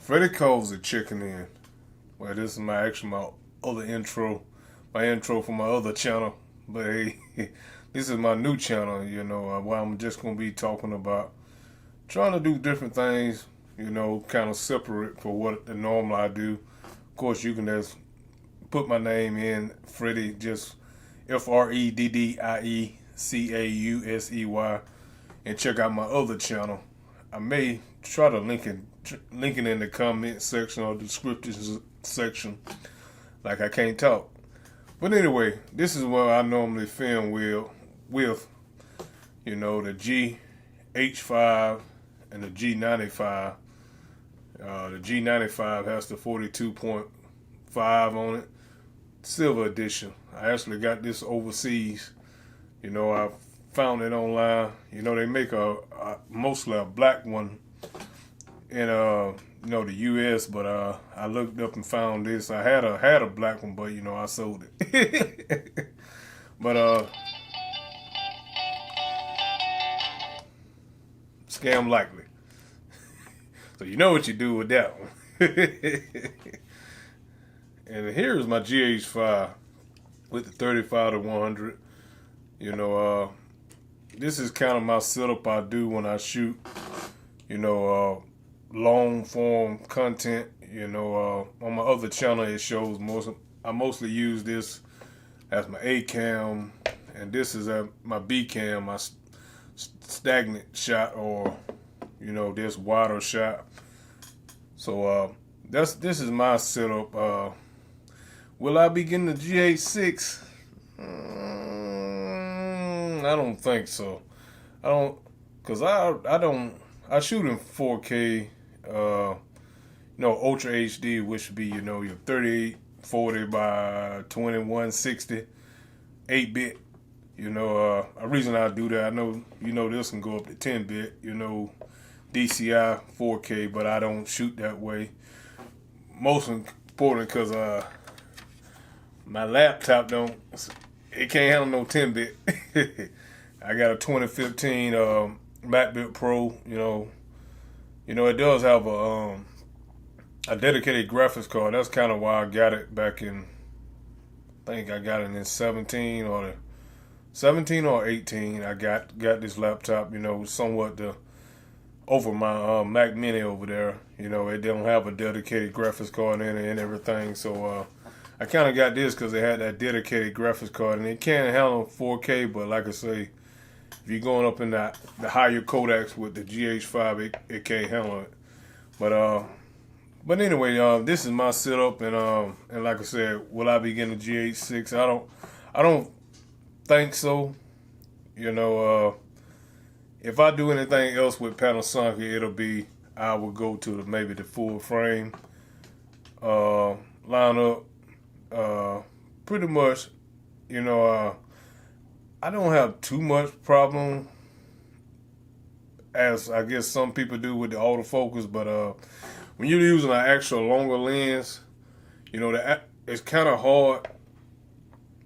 Freddie calls the chicken in. Well, this is my other intro, my intro for my other channel. But hey, this is my new channel. Where I'm just gonna be talking about trying to do different things. Kind of separate for what the normal I do. Of course, you can just put my name in Freddie, just FreddieCausey, and check out my other channel. I may try to link it in the comment section or description section, like I can't talk. But anyway, this is where I normally film with the GH6 and the G95. The G95 has the 42.5 on it, silver edition. I actually got this overseas. I found it online. They make mostly a black one in the US, but I looked up and found this. I had a black one, but I sold it. But scam likely. So you know what you do with that one. And here's my GH5 with the 35 to 100. This is kind of my setup I do when I shoot, long form content. On my other channel it shows I mostly use this as my A cam, and this is my B cam, my stagnant shot, or this wider shot. So this is my setup. Will I be getting the GH6? I don't think so. I shoot in 4K, Ultra HD, which would be, your 3840 by 2160, 8-bit. A reason I do that, I know, this can go up to 10-bit, DCI 4K, but I don't shoot that way. Most important because my laptop it can't handle no 10-bit. I got a 2015 MacBook Pro. It does have a dedicated graphics card. That's kind of why I got it back in. I think I got it in 17 or 18. I got this laptop. Somewhat over my Mac Mini over there. It don't have a dedicated graphics card in it and everything. So I kind of got this because it had that dedicated graphics card, and it can handle 4K. But like I say, if you're going up in the higher codecs with the GH5, it can't handle it. But anyway, this is my setup, and like I said, will I be getting a GH6? I don't think so. If I do anything else with Panasonic, it'll be I will go to maybe the full frame lineup. Pretty much, I don't have too much problem as I guess some people do with the autofocus, but when you're using an actual longer lens, it's kind of hard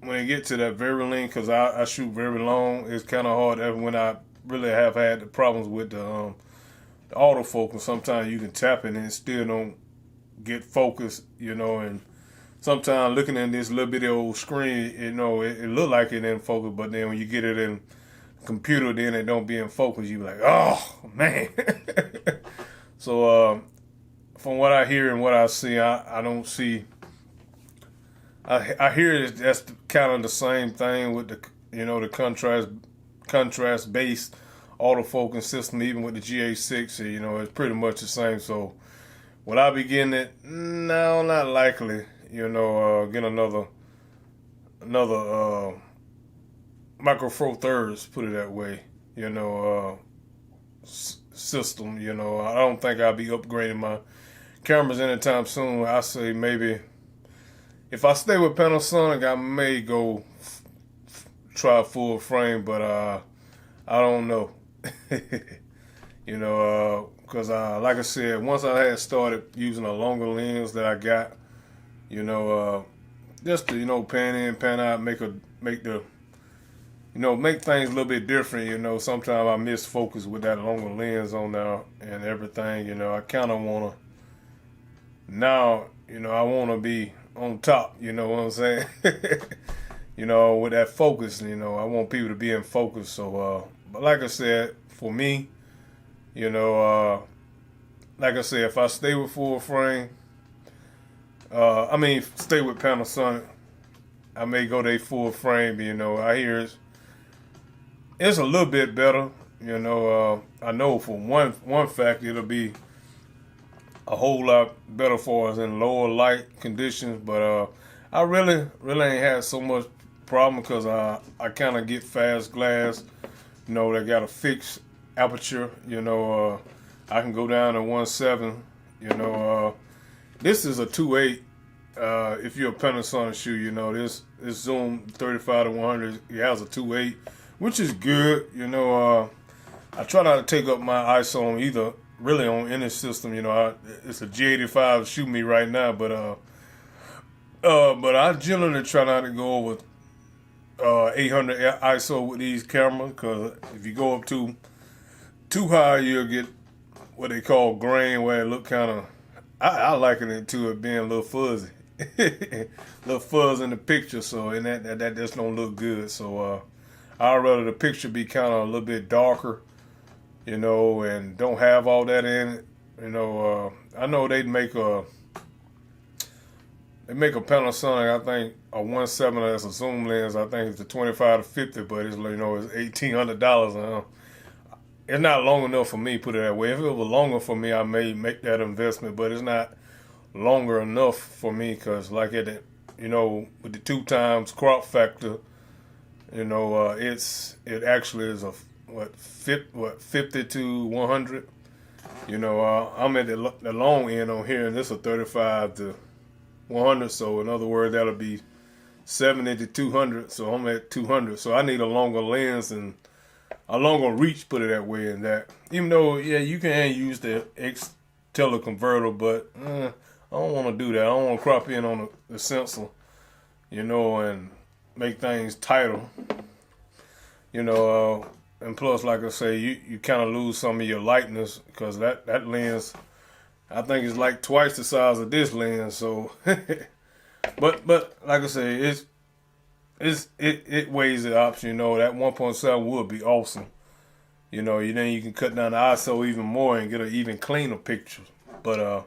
when you get to that very length, because I shoot very long. It's kind of hard when I really have had the problems with the autofocus. Sometimes you can tap it and it still don't get focused, and sometimes looking at this little bitty old screen, it look like it in focus, but then when you get it in the computer, then it don't be in focus. You be like, oh man. So from what I hear and what I see, I don't see. I hear that's kind of the same thing with the the contrast based autofocus system, even with the GH6. It's pretty much the same. So will I be getting it? No, not likely. Get another Micro Four Thirds, put it that way, system. I don't think I'll be upgrading my cameras anytime soon. I say maybe if I stay with Panasonic, I may go try full frame, but I don't know. Because like I said, once I had started using a longer lens that I got, just to pan in, pan out, make things a little bit different. Sometimes I miss focus with that longer lens on there and everything. I kind of want to, Now, I want to be on top, you know what I'm saying? With that focus, I want people to be in focus. So, but like I said, for me, like I said, if I stay with full frame, stay with Panasonic, I may go they full frame. I hear it's a little bit better. I know for one fact it'll be a whole lot better for us in lower light conditions. But I really ain't had so much problem because I kind of get fast glass. They got a fixed aperture. I can go down to 1.7. This is a 2.8. If you're a Panasonic shoe, this zoom 35 to 100. It has a 2.8, which is good. I try not to take up my ISO on either. Really on any system, it's a G85 shoot me right now, but I generally try not to go over 800 ISO with these cameras, because if you go up too high, you'll get what they call grain, where it look kind of. I liken it to it being a little fuzzy, little fuzz in the picture. So and that just don't look good. So I'd rather the picture be kind of a little bit darker, and don't have all that in it. I know they make a Panasonic, I think a 1.7 that's a zoom lens. I think it's a 25 to 50, but it's it's $1,800. It's not long enough for me, put it that way. If it was longer for me, I may make that investment, but it's not longer enough for me, because like with the 2 times crop factor, it actually is a 50 to 100. I'm at the long end on here, and this is a 35 to 100. So in other words, that'll be 70 to 200. So I'm at 200. So I need a longer lens and a longer reach, put it that way. And that, even though you can use the X teleconverter, but I don't want to do that. I don't want to crop in on the sensor, and make things tighter. And plus, like I say, you kind of lose some of your lightness, because that lens, I think, is like twice the size of this lens. So, but like I say, it weighs the option. That 1.7 would be awesome. Then you can cut down the ISO even more and get an even cleaner picture. But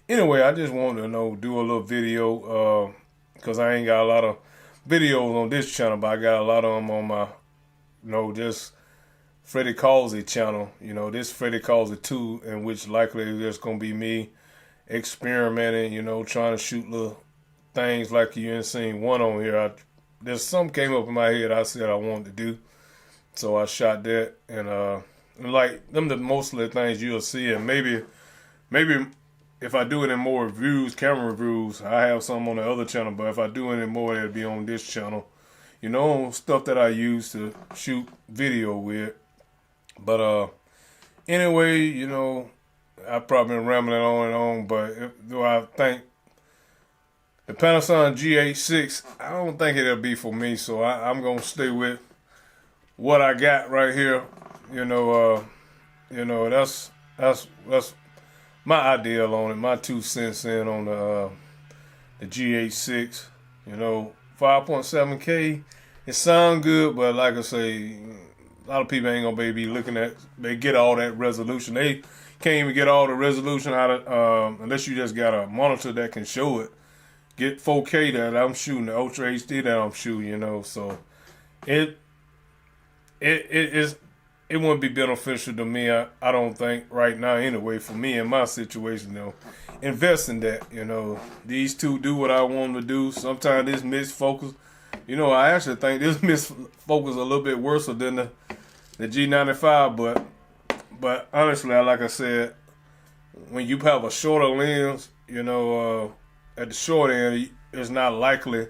anyway, I just wanted to do a little video, because I ain't got a lot of videos on this channel, but I got a lot of them on my just Freddie Causey channel. This Freddie Causey 2, in which likely there's gonna be me experimenting, trying to shoot little things like you ain't seen one on here. There's some came up in my head I said I wanted to do, so I shot that, and like them the most of the things you'll see. And maybe if I do it in more reviews, camera reviews, I have some on the other channel, but if I do any more, it'll be on this channel. Stuff that I use to shoot video with. But anyway, I've probably been rambling on and on, but do I think the Panasonic GH6, I don't think it'll be for me, so I'm gonna stay with what I got right here. That's my ideal on it, my 2 cents in on the GH6. 5.7K, it sound good, but like I say, a lot of people ain't gonna be looking at, they get all that resolution. They can't even get all the resolution out of, unless you just got a monitor that can show it. Get 4K that I'm shooting, the Ultra HD that I'm shooting, so it wouldn't be beneficial to me, I don't think, right now anyway, for me in my situation, invest in that. These two do what I want them to do. Sometimes this misfocus, I actually think this misfocus a little bit worse than the G95, but honestly, like I said, when you have a shorter lens, at the short end, it's not likely.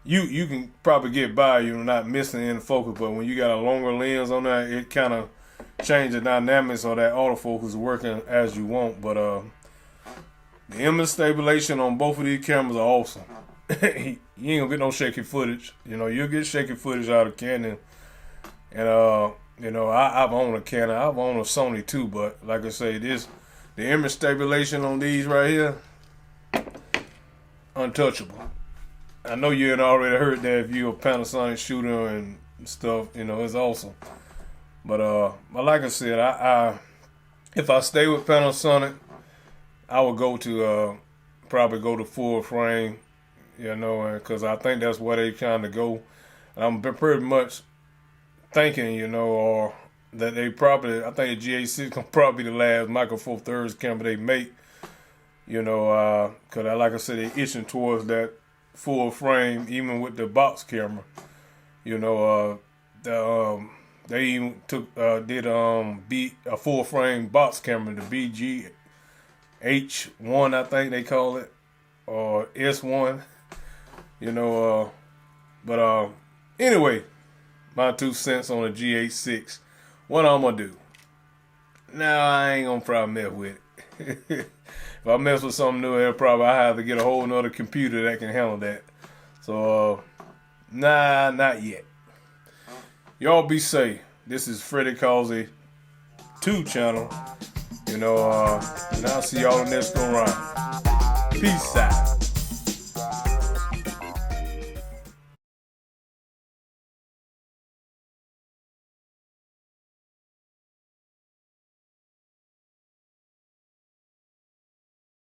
You can probably get by, not missing in the focus, but when you got a longer lens on that, it kind of changes the dynamics of that autofocus working as you want. But the image stabilization on both of these cameras are awesome. You ain't gonna get no shaky footage. You'll get shaky footage out of Canon. And I've owned a Canon, I've owned a Sony too, but like I say, the image stabilization on these right here, untouchable. I know you had already heard that if you're a Panasonic shooter and stuff, you know, it's awesome. But like I said, I if I stay with Panasonic, I would go to probably go to full frame, you know, because I think that's where they trying to go. And I'm pretty much thinking, you know, or that they probably, I think the GH6 can probably be the last Micro Four Thirds camera they make, you know, because like I said, they itching towards that full frame, even with the box camera, you know. They even did a full frame box camera, the GH1, I think they call it, or S1, you know. But anyway, my 2 cents on the GH6. What I'm gonna do? Now I ain't gonna probably mess with it. If I mess with something new, I have to get a whole nother computer that can handle that. So nah, not yet. Y'all be safe. This is Freddie Causey 2 channel. You know, and I'll see y'all next go around. Peace out.